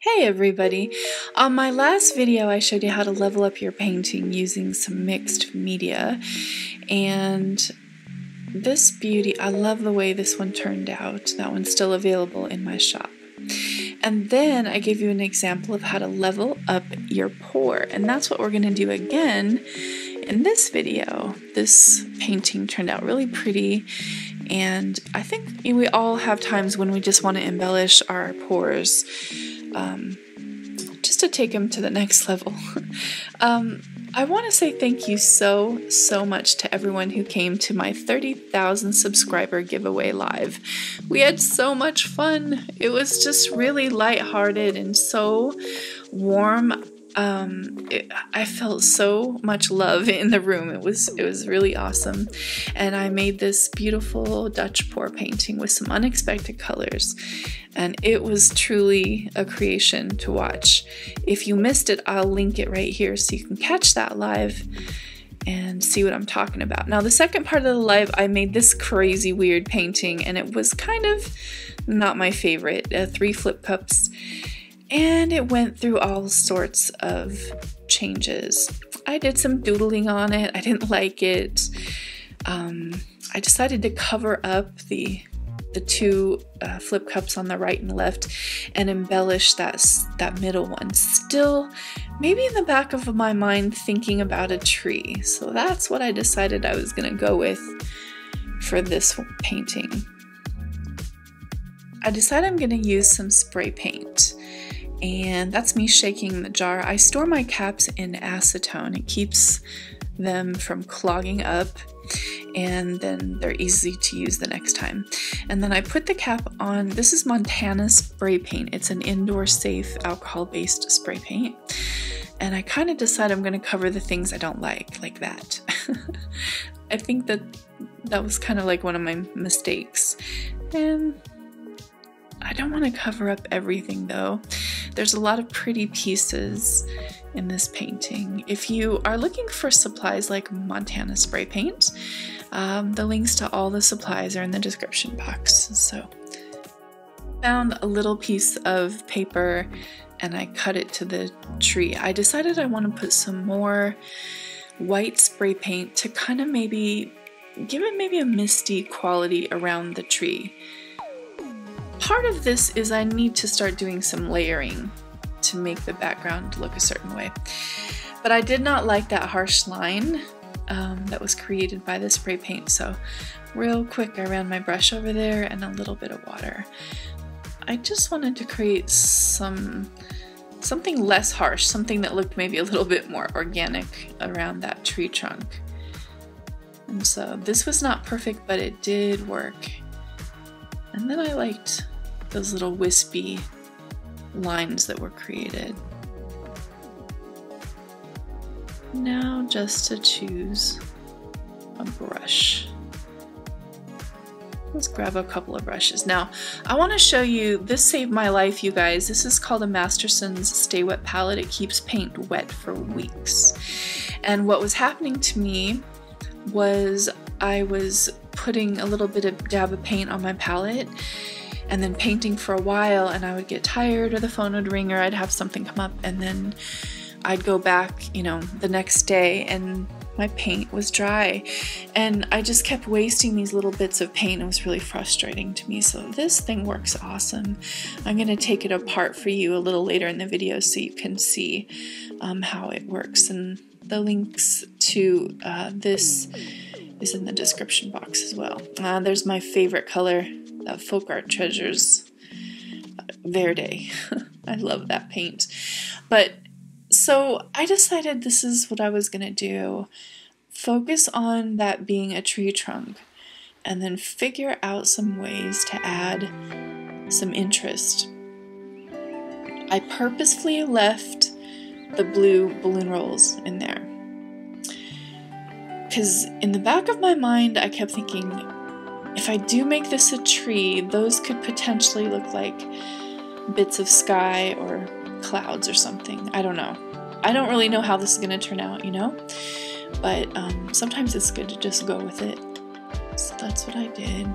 Hey everybody! On my last video I showed you how to level up your painting using some mixed media, and this beauty, I love the way this one turned out. That one's still available in my shop. And then I gave you an example of how to level up your pour, and that's what we're going to do again in this video. This painting turned out really pretty, and I think we all have times when we just want to embellish our pours. Just to take them to the next level. I want to say thank you so much to everyone who came to my 30,000 subscriber giveaway live. We had so much fun. It was just really lighthearted and so warm. I felt so much love in the room. It was really awesome, and I made this beautiful Dutch pour painting with some unexpected colors, and it was truly a creation to watch. If you missed it, I'll link it right here so you can catch that live and see what I'm talking about. Now, the second part of the live, I made this crazy weird painting, and it was kind of not my favorite. 3 flip cups. And it went through all sorts of changes. I did some doodling on it. I didn't like it. I decided to cover up the 2 flip cups on the right and left and embellish that middle one. Still, maybe in the back of my mind thinking about a tree. So that's what I decided I was gonna go with for this painting. I decided I'm gonna use some spray paint. And that's me shaking the jar. I store my caps in acetone. It keeps them from clogging up, and then they're easy to use the next time. And then I put the cap on. This is Montana spray paint. It's an indoor safe alcohol-based spray paint. And I kind of decide I'm going to cover the things I don't like that. I think that was kind of like one of my mistakes. And I don't want to cover up everything though. There's a lot of pretty pieces in this painting. If you are looking for supplies like Montana spray paint, the links to all the supplies are in the description box. So, found a little piece of paper and I cut it to the tree. I decided I want to put some more white spray paint to kind of maybe give it a misty quality around the tree. Part of this is I need to start doing some layering to make the background look a certain way. But I did not like that harsh line that was created by the spray paint, so real quick I ran my brush over there and a little bit of water. I just wanted to create something less harsh, something that looked maybe a little bit more organic around that tree trunk. And so this was not perfect, but it did work. And then I liked those little wispy lines that were created. Now just to choose a brush. Let's grab a couple of brushes. Now, I want to show you, this saved my life, you guys. This is called a Masterson's Stay Wet palette. It keeps paint wet for weeks. And what was happening to me was I was putting a little bit of dab of paint on my palette and then painting for a while, and I would get tired or the phone would ring or I'd have something come up, and then I'd go back, the next day and my paint was dry, and I just kept wasting these little bits of paint. It was really frustrating to me. So this thing works awesome. I'm going to take it apart for you a little later in the video so you can see how it works, and the links to this is in the description box as well. There's my favorite color, Folk Art Treasures Verde. I love that paint. But so I decided this is what I was gonna do. Focus on that being a tree trunk and then figure out some ways to add some interest. I purposefully left the blue balloon rolls in there, because in the back of my mind I kept thinking, if I do make this a tree, those could potentially look like bits of sky or clouds or something. I don't know. I don't really know how this is going to turn out, but sometimes it's good to just go with it. So that's what I did.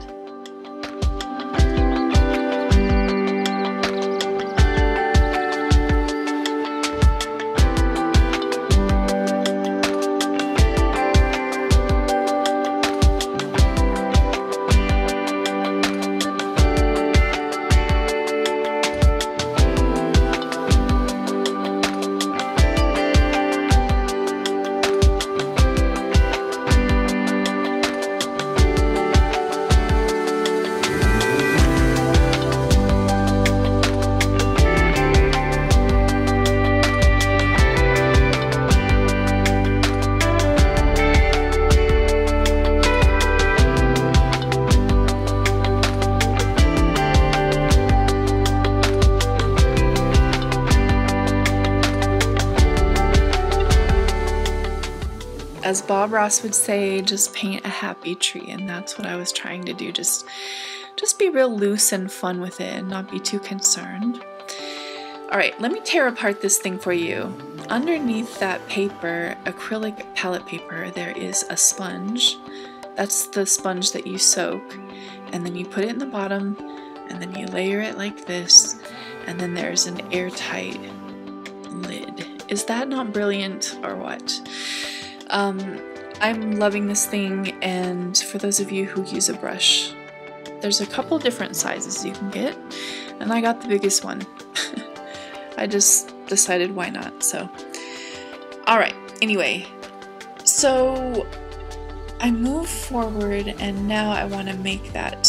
as Bob Ross would say, just paint a happy tree, and that's what I was trying to do. Just be real loose and fun with it and not be too concerned. Alright, let me tear apart this thing for you. Underneath that paper, acrylic palette paper, there is a sponge. That's the sponge that you soak, and then you put it in the bottom, and then you layer it like this, and then there's an airtight lid. Is that not brilliant or what? I'm loving this thing, and for those of you who use a brush, there's a couple different sizes you can get, and I got the biggest one. I just decided why not, so. Alright, anyway, so I move forward, and now I want to make that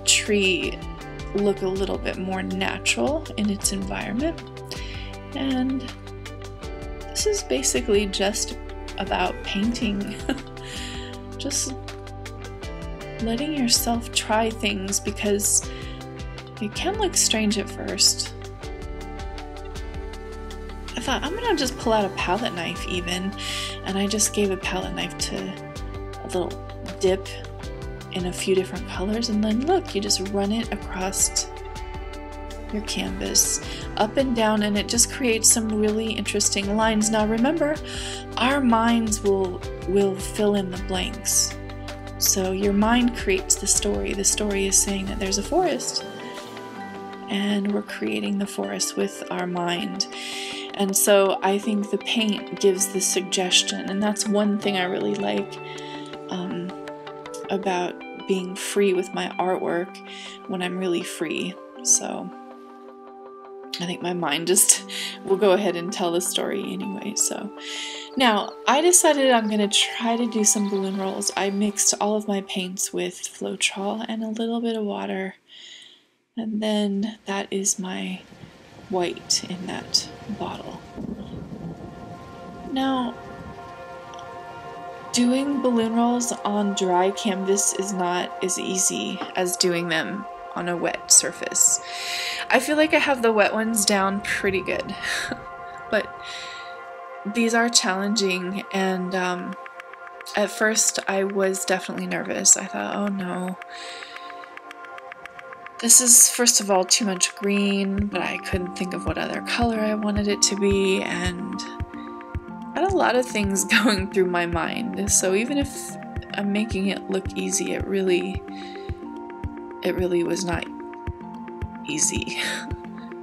tree look a little bit more natural in its environment. And this is basically just about painting. Just letting yourself try things, because it can look strange at first. I thought, I'm gonna just pull out a palette knife even, and I just gave a palette knife to a little dip in a few different colors, and then look, you just run it across your canvas up and down, and it just creates some really interesting lines. Now remember, our minds will fill in the blanks. So your mind creates the story. The story is saying that there's a forest, and we're creating the forest with our mind. And so I think the paint gives the suggestion, and that's one thing I really like about being free with my artwork when I'm really free. So I think my mind just will go ahead and tell the story anyway. So now I decided I'm going to try to do some balloon rolls. I mixed all of my paints with Floetrol and a little bit of water, and then that is my white in that bottle. Now, doing balloon rolls on dry canvas is not as easy as doing them on a wet surface. I feel like I have the wet ones down pretty good, but these are challenging, and at first I was definitely nervous. I thought, oh no, this is first of all too much green, but I couldn't think of what other color I wanted it to be, and I had a lot of things going through my mind. So even if I'm making it look easy, it really was not easy.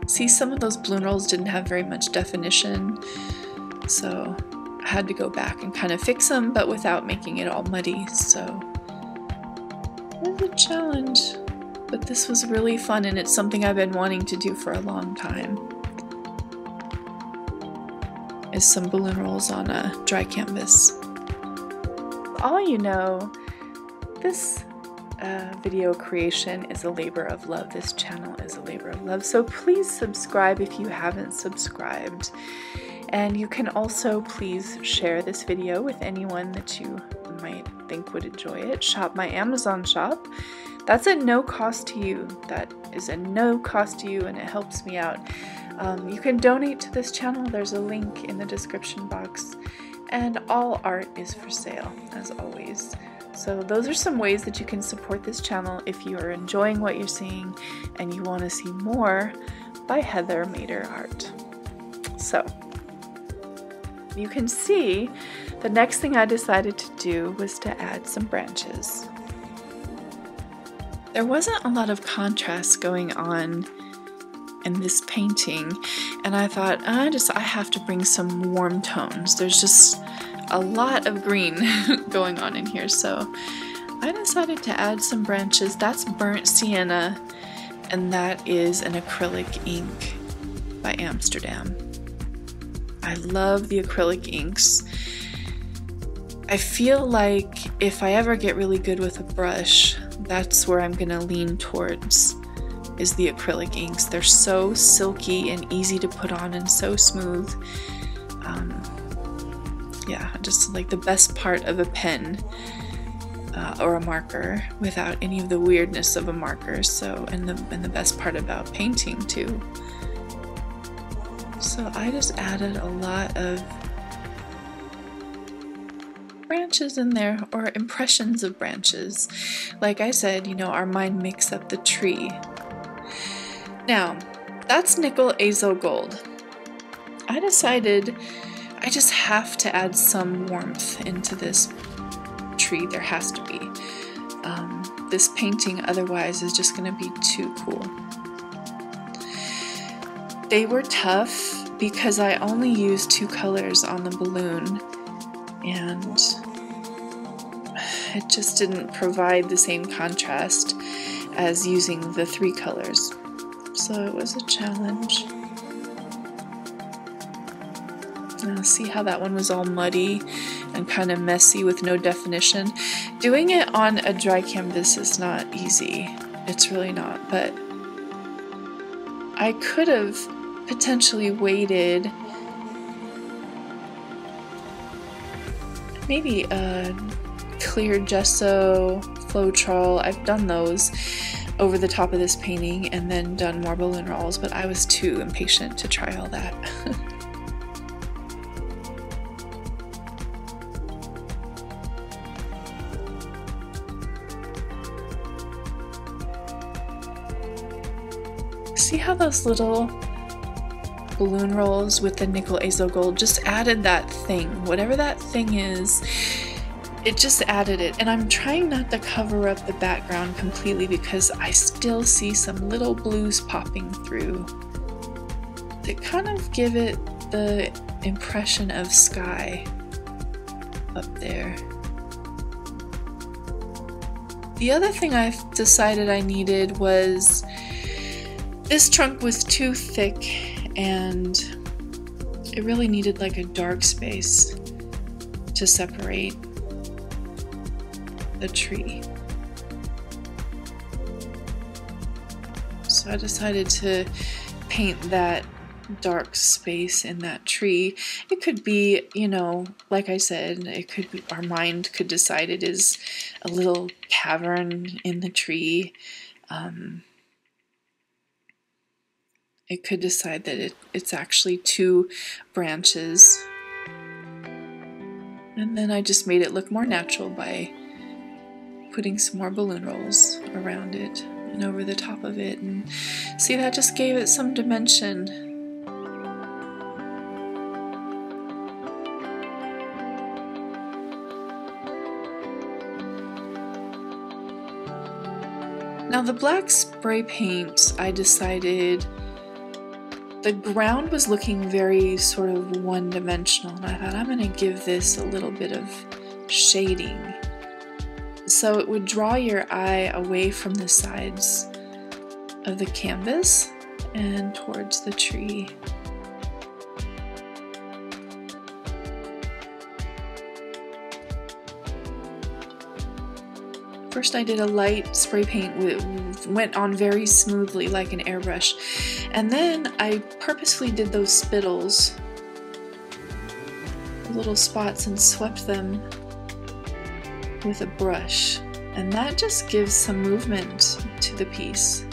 See, some of those balloon rolls didn't have very much definition, so I had to go back and kind of fix them, but without making it all muddy. So it was a challenge, but this was really fun, and it's something I've been wanting to do for a long time, is some balloon rolls on a dry canvas. All you know, this video creation is a labor of love. This channel is a labor of love, so please subscribe if you haven't subscribed, and you can also please share this video with anyone that you might think would enjoy it. Shop my Amazon shop. That's at no cost to you. That is at no cost to you, and it helps me out. You can donate to this channel. There's a link in the description box, and all art is for sale, as always. So those are some ways that you can support this channel if you are enjoying what you're seeing and you want to see more by Heather Mader Art. So you can see the next thing I decided to do was to add some branches. There wasn't a lot of contrast going on in this painting, and I thought I have to bring some warm tones. There's just a lot of green going on in here, so I decided to add some branches. That's burnt sienna, and that is an acrylic ink by Amsterdam. I love the acrylic inks. I feel like if I ever get really good with a brush, that's where I'm gonna lean towards, is the acrylic inks. They're so silky and easy to put on and so smooth. Yeah, just like the best part of a pen or a marker without any of the weirdness of a marker. So, and the best part about painting too. So I just added a lot of branches in there, or impressions of branches. Like I said, you know, our mind makes up the tree. Now, that's nickel azo gold. I decided I just have to add some warmth into this tree. There has to be. This painting otherwise is just going to be too cool. They were tough because I only used 2 colors on the balloon, and it just didn't provide the same contrast as using the 3 colors. So it was a challenge. See how that one was all muddy and kind of messy with no definition? Doing it on a dry canvas is not easy. It's really not, but I could have potentially waited maybe a clear gesso, Floetrol. I've done those over the top of this painting and then done more balloon rolls, but I was too impatient to try all that. See how those little balloon rolls with the nickel azo gold just added that thing, whatever that thing is, it just added it. And I'm trying not to cover up the background completely because I still see some little blues popping through that kind of give it the impression of sky up there. The other thing I decided I needed was, this trunk was too thick and it really needed like a dark space to separate the tree. So I decided to paint that dark space in that tree. It could be, you know, like I said, it could be, our mind could decide it is a little cavern in the tree. It could decide that it's actually 2 branches. And then I just made it look more natural by putting some more balloon rolls around it and over the top of it. And see, that just gave it some dimension. Now the black spray paint, I decided the ground was looking very sort of one-dimensional, and I thought I'm going to give this a little bit of shading so it would draw your eye away from the sides of the canvas and towards the tree. First I did a light spray paint, went on very smoothly like an airbrush, and then I purposefully did those spittles, little spots, and swept them with a brush, and that just gives some movement to the piece.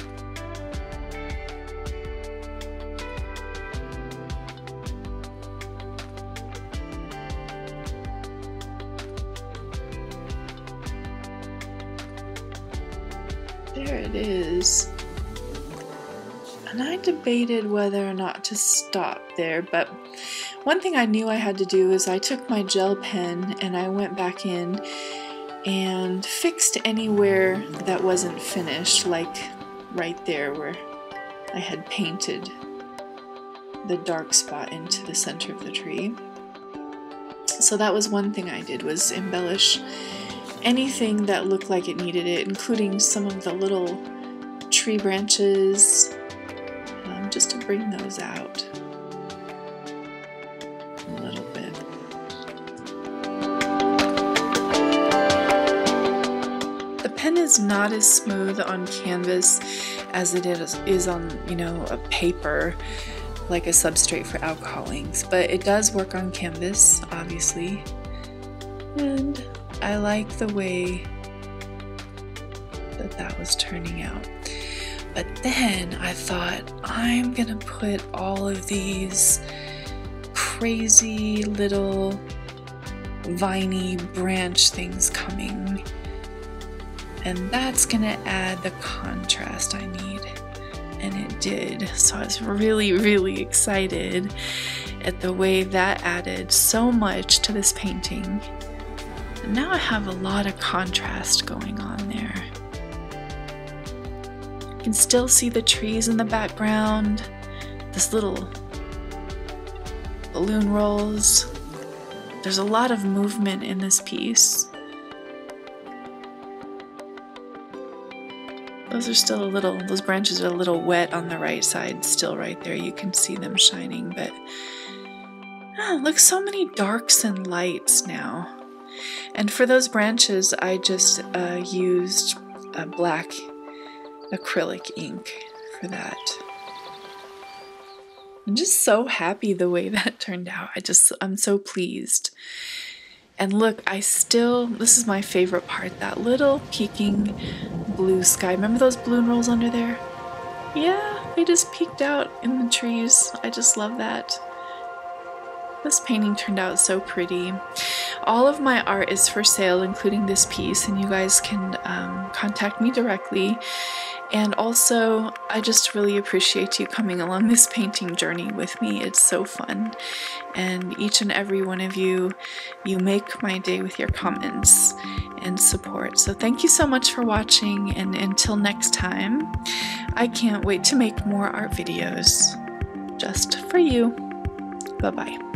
There it is. And I debated whether or not to stop there, but one thing I knew I had to do is I took my gel pen and I went back in and fixed anywhere that wasn't finished, like right there where I had painted the dark spot into the center of the tree. So that was one thing I did, was embellish anything that looked like it needed it, including some of the little tree branches, just to bring those out a little bit. The pen is not as smooth on canvas as it is on, you know, a paper, like a substrate for alcohol inks, but it does work on canvas, obviously, and I like the way that was turning out. But then I thought, I'm gonna put all of these crazy little viney branch things coming. And that's gonna add the contrast I need. And it did. So I was really, really excited at the way that added so much to this painting. And now I have a lot of contrast going on there. You can still see the trees in the background, this little balloon rolls. There's a lot of movement in this piece. Those are still a little, those branches are a little wet on the right side, still right there. You can see them shining, but look, so many darks and lights now. And for those branches, I just used a black acrylic ink for that. I'm just so happy the way that turned out. I'm so pleased. And look, this is my favorite part, that little peeking blue sky. Remember those balloon rolls under there? Yeah, they just peeked out in the trees. I just love that. This painting turned out so pretty. All of my art is for sale, including this piece, and you guys can contact me directly. And also, I just really appreciate you coming along this painting journey with me. It's so fun. And each and every one of you, you make my day with your comments and support. So thank you so much for watching, and until next time, I can't wait to make more art videos just for you. Bye-bye.